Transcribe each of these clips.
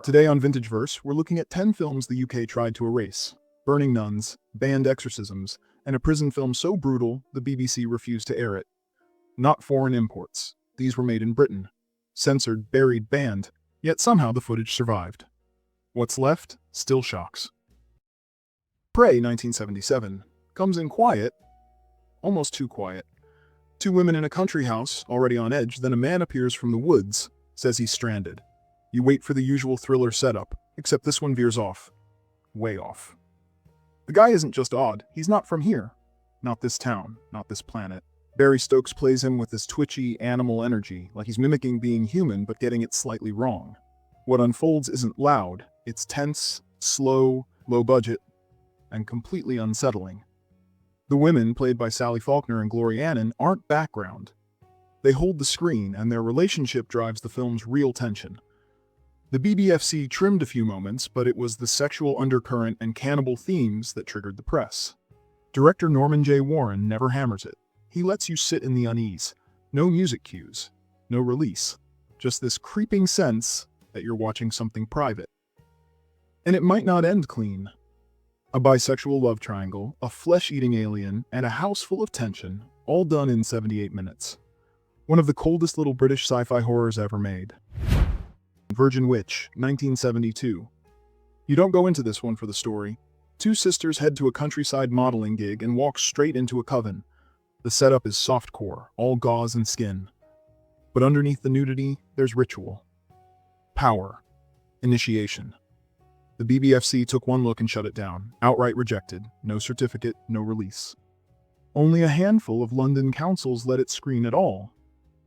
Today on VintageVerse, we're looking at 10 films the UK tried to erase. Burning nuns, banned exorcisms, and a prison film so brutal the BBC refused to air it. Not foreign imports. These were made in Britain. Censored, buried, banned, yet somehow the footage survived. What's left still shocks. Prey 1977 comes in quiet, almost too quiet. Two women in a country house, already on edge, then a man appears from the woods, says he's stranded. You wait for the usual thriller setup, except this one veers off. Way off. The guy isn't just odd, he's not from here. Not this town, not this planet. Barry Stokes plays him with this twitchy, animal energy, like he's mimicking being human but getting it slightly wrong. What unfolds isn't loud, it's tense, slow, low budget, and completely unsettling. The women, played by Sally Faulkner and Gloria Annan, aren't background. They hold the screen, and their relationship drives the film's real tension. The BBFC trimmed a few moments, but it was the sexual undercurrent and cannibal themes that triggered the press. Director Norman J. Warren never hammers it. He lets you sit in the unease. No music cues, no release. Just this creeping sense that you're watching something private. And it might not end clean. A bisexual love triangle, a flesh-eating alien, and a house full of tension, all done in 78 minutes. One of the coldest little British sci-fi horrors ever made. Virgin Witch, 1972. You don't go into this one for the story. Two sisters head to a countryside modeling gig and walk straight into a coven. The setup is softcore, all gauze and skin. But underneath the nudity, there's ritual. Power. Initiation. The BBFC took one look and shut it down, outright rejected, no certificate, no release. Only a handful of London councils let it screen at all,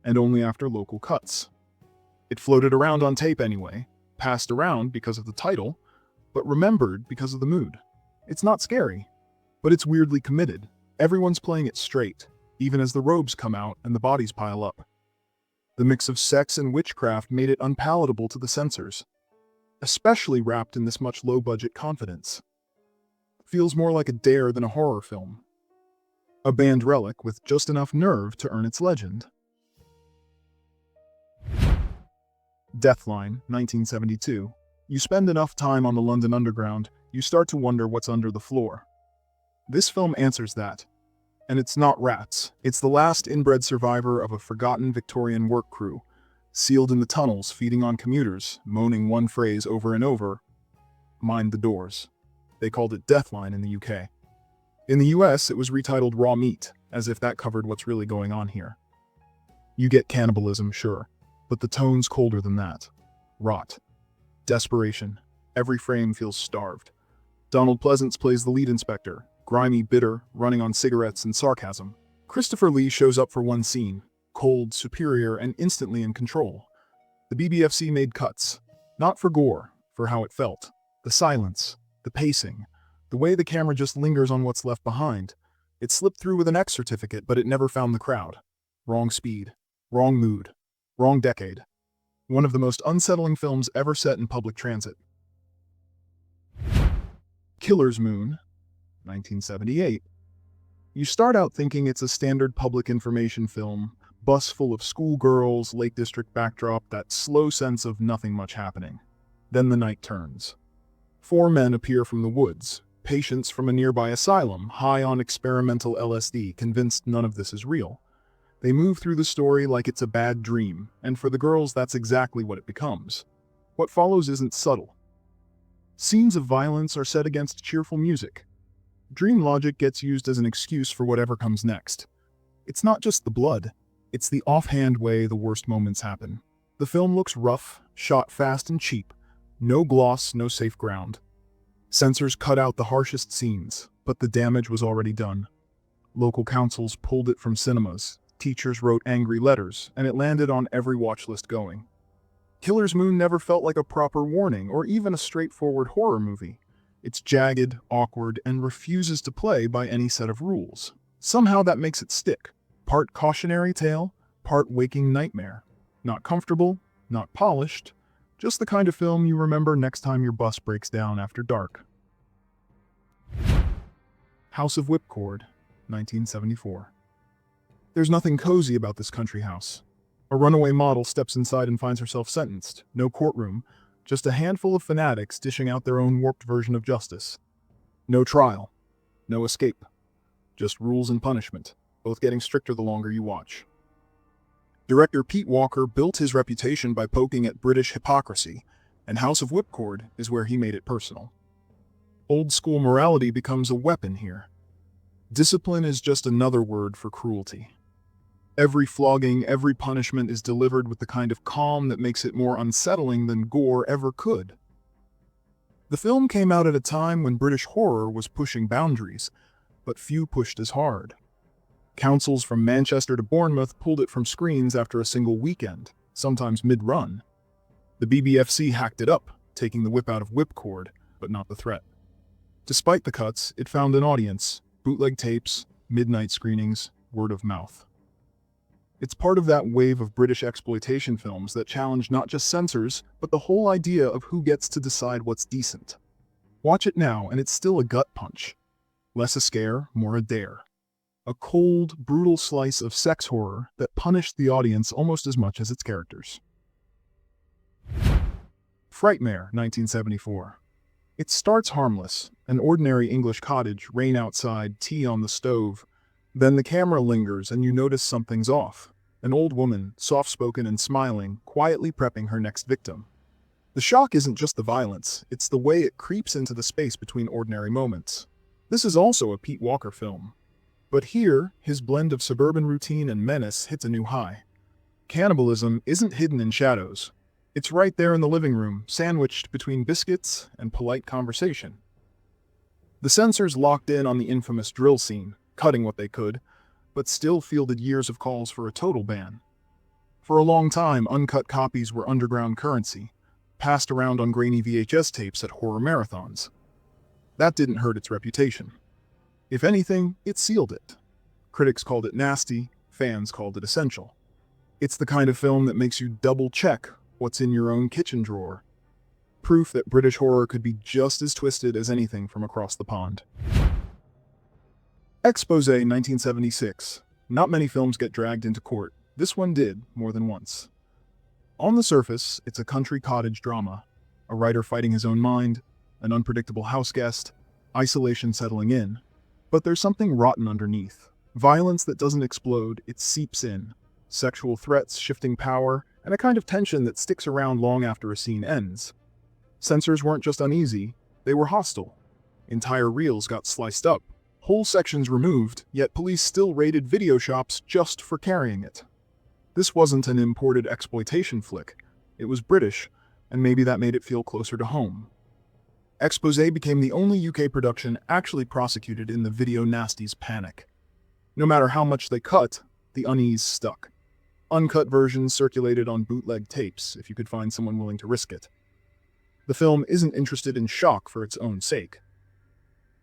and only after local cuts. It floated around on tape anyway, passed around because of the title, but remembered because of the mood. It's not scary, but it's weirdly committed. Everyone's playing it straight, even as the robes come out and the bodies pile up. The mix of sex and witchcraft made it unpalatable to the censors, especially wrapped in this much low-budget confidence. Feels more like a dare than a horror film. A banned relic with just enough nerve to earn its legend. Deathline, 1972. You spend enough time on the London Underground, you start to wonder what's under the floor. This film answers that. And it's not rats. It's the last inbred survivor of a forgotten Victorian work crew, sealed in the tunnels, feeding on commuters, moaning one phrase over and over, "Mind the doors." They called it Deathline in the UK. In the US, it was retitled Raw Meat, as if that covered what's really going on here. You get cannibalism, sure, but the tone's colder than that. Rot. Desperation. Every frame feels starved. Donald Pleasance plays the lead inspector, grimy, bitter, running on cigarettes and sarcasm. Christopher Lee shows up for one scene, cold, superior, and instantly in control. The BBFC made cuts, not for gore, for how it felt. The silence, the pacing, the way the camera just lingers on what's left behind. It slipped through with an X certificate, but it never found the crowd. Wrong speed, wrong mood, wrong decade. One of the most unsettling films ever set in public transit. Killer's Moon, 1978. You start out thinking it's a standard public information film, bus full of schoolgirls, Lake District backdrop, that slow sense of nothing much happening. Then the night turns. Four men appear from the woods, patients from a nearby asylum, high on experimental LSD, convinced none of this is real. They move through the story like it's a bad dream, and for the girls that's exactly what it becomes. What follows isn't subtle. Scenes of violence are set against cheerful music. Dream logic gets used as an excuse for whatever comes next. It's not just the blood, it's the offhand way the worst moments happen. The film looks rough, shot fast and cheap. No gloss, no safe ground. Censors cut out the harshest scenes, but the damage was already done. Local councils pulled it from cinemas. Teachers wrote angry letters, and it landed on every watch list going. Killer's Moon never felt like a proper warning or even a straightforward horror movie. It's jagged, awkward, and refuses to play by any set of rules. Somehow that makes it stick. Part cautionary tale, part waking nightmare. Not comfortable, not polished, just the kind of film you remember next time your bus breaks down after dark. House of Whipcord, 1974. There's nothing cozy about this country house. A runaway model steps inside and finds herself sentenced. No courtroom, just a handful of fanatics dishing out their own warped version of justice. No trial, no escape, just rules and punishment, both getting stricter the longer you watch. Director Pete Walker built his reputation by poking at British hypocrisy, and House of Whipcord is where he made it personal. Old-school morality becomes a weapon here. Discipline is just another word for cruelty. Every flogging, every punishment is delivered with the kind of calm that makes it more unsettling than gore ever could. The film came out at a time when British horror was pushing boundaries, but few pushed as hard. Councils from Manchester to Bournemouth pulled it from screens after a single weekend, sometimes mid-run. The BBFC hacked it up, taking the whip out of whipcord, but not the threat. Despite the cuts, it found an audience: bootleg tapes, midnight screenings, word of mouth. It's part of that wave of British exploitation films that challenge not just censors, but the whole idea of who gets to decide what's decent. Watch it now, and it's still a gut punch. Less a scare, more a dare. A cold, brutal slice of sex horror that punished the audience almost as much as its characters. Frightmare, 1974. It starts harmless, an ordinary English cottage, rain outside, tea on the stove. Then the camera lingers and you notice something's off. An old woman, soft-spoken and smiling, quietly prepping her next victim. The shock isn't just the violence, it's the way it creeps into the space between ordinary moments. This is also a Pete Walker film. But here, his blend of suburban routine and menace hits a new high. Cannibalism isn't hidden in shadows. It's right there in the living room, sandwiched between biscuits and polite conversation. The censors locked in on the infamous drill scene, cutting what they could, but still fielded years of calls for a total ban. For a long time, uncut copies were underground currency, passed around on grainy VHS tapes at horror marathons. That didn't hurt its reputation. If anything, it sealed it. Critics called it nasty, fans called it essential. It's the kind of film that makes you double-check what's in your own kitchen drawer. Proof that British horror could be just as twisted as anything from across the pond. Exposé, 1976. Not many films get dragged into court. This one did, more than once. On the surface, it's a country cottage drama. A writer fighting his own mind, an unpredictable house guest, isolation settling in. But there's something rotten underneath. Violence that doesn't explode, it seeps in. Sexual threats, shifting power, and a kind of tension that sticks around long after a scene ends. Censors weren't just uneasy, they were hostile. Entire reels got sliced up, whole sections removed, yet police still raided video shops just for carrying it. This wasn't an imported exploitation flick. It was British, and maybe that made it feel closer to home. Exposé became the only UK production actually prosecuted in the video nasties panic. No matter how much they cut, the unease stuck. Uncut versions circulated on bootleg tapes, if you could find someone willing to risk it. The film isn't interested in shock for its own sake.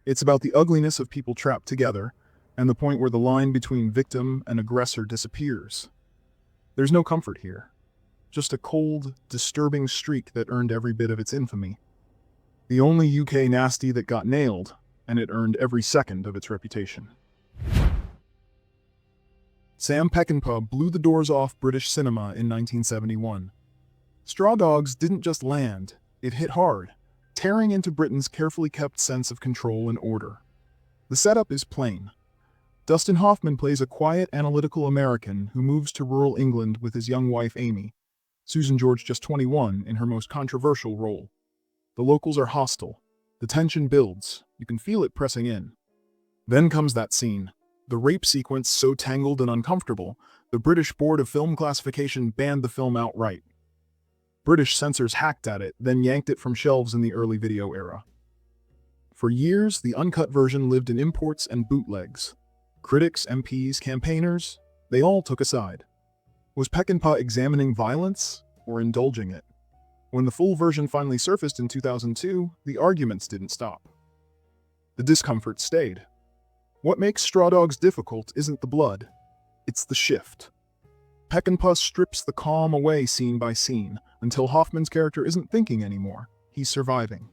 It's about the ugliness of people trapped together, and the point where the line between victim and aggressor disappears. There's no comfort here. Just a cold, disturbing streak that earned every bit of its infamy. The only UK nasty that got nailed, and it earned every second of its reputation. Sam Peckinpah blew the doors off British cinema in 1971. Straw Dogs didn't just land, it hit hard, tearing into Britain's carefully kept sense of control and order. The setup is plain. Dustin Hoffman plays a quiet, analytical American who moves to rural England with his young wife Amy, Susan George just 21 in her most controversial role. The locals are hostile. The tension builds. You can feel it pressing in. Then comes that scene. The rape sequence so tangled and uncomfortable, the British Board of Film Classification banned the film outright. British censors hacked at it, then yanked it from shelves in the early video era. For years, the uncut version lived in imports and bootlegs. Critics, MPs, campaigners, they all took a side. Was Peckinpah examining violence or indulging it? When the full version finally surfaced in 2002, the arguments didn't stop. The discomfort stayed. What makes Straw Dogs difficult isn't the blood, it's the shift. Peckinpah strips the calm away scene by scene, until Hoffman's character isn't thinking anymore, he's surviving.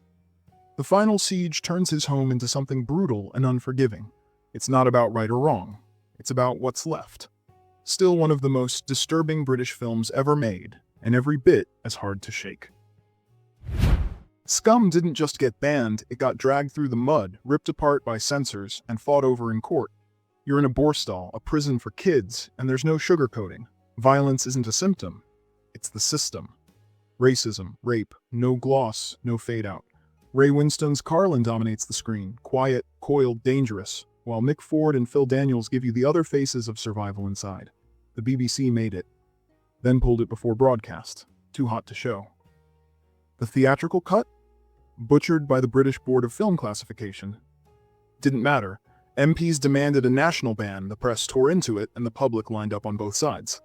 The final siege turns his home into something brutal and unforgiving. It's not about right or wrong, it's about what's left. Still one of the most disturbing British films ever made, and every bit as hard to shake. Scum didn't just get banned, it got dragged through the mud, ripped apart by censors, and fought over in court. You're in a borstal, a prison for kids, and there's no sugarcoating. Violence isn't a symptom, it's the system. Racism, rape, no gloss, no fade out. Ray Winstone's Carlin dominates the screen, quiet, coiled, dangerous, while Mick Ford and Phil Daniels give you the other faces of survival inside. The BBC made it, then pulled it before broadcast. Too hot to show. The theatrical cut? Butchered by the British Board of Film Classification. Didn't matter. MPs demanded a national ban, the press tore into it, and the public lined up on both sides.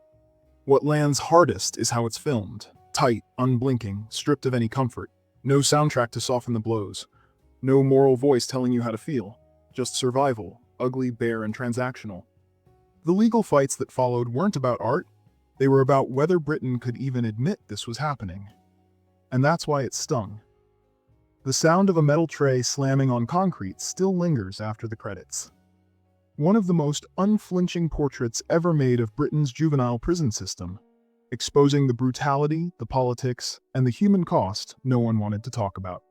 What lands hardest is how it's filmed. Tight, unblinking, stripped of any comfort. No soundtrack to soften the blows. No moral voice telling you how to feel. Just survival, ugly, bare, and transactional. The legal fights that followed weren't about art. They were about whether Britain could even admit this was happening. And that's why it stung. The sound of a metal tray slamming on concrete still lingers after the credits. One of the most unflinching portraits ever made of Britain's juvenile prison system, exposing the brutality, the politics, and the human cost no one wanted to talk about.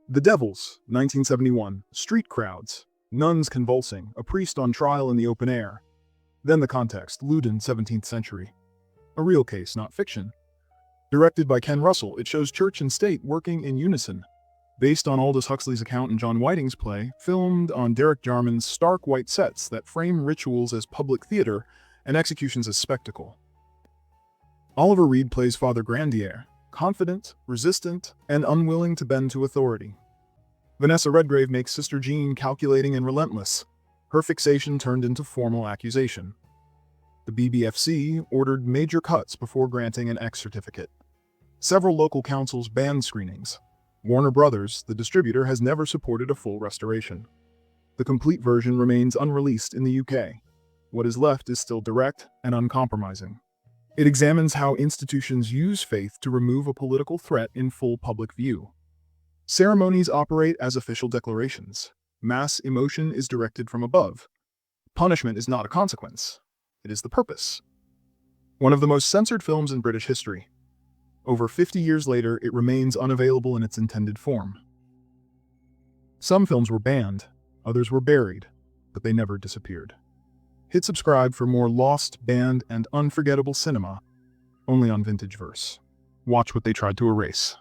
The Devils, 1971. Street crowds. Nuns convulsing. A priest on trial in the open air. Then the context. Loudon, 17th century. A real case, not fiction. Directed by Ken Russell, it shows church and state working in unison. Based on Aldous Huxley's account and John Whiting's play, filmed on Derek Jarman's stark white sets that frame rituals as public theater and executions as spectacle. Oliver Reed plays Father Grandier, confident, resistant, and unwilling to bend to authority. Vanessa Redgrave makes Sister Jean calculating and relentless, her fixation turned into formal accusation. The BBFC ordered major cuts before granting an X certificate. Several local councils banned screenings. Warner Brothers, the distributor, has never supported a full restoration. The complete version remains unreleased in the UK. What is left is still direct and uncompromising. It examines how institutions use faith to remove a political threat in full public view. Ceremonies operate as official declarations. Mass emotion is directed from above. Punishment is not a consequence. It is the purpose. One of the most censored films in British history. Over 50 years later, it remains unavailable in its intended form. Some films were banned, others were buried, but they never disappeared. Hit subscribe for more lost, banned, and unforgettable cinema, only on VintageVerse. Watch what they tried to erase.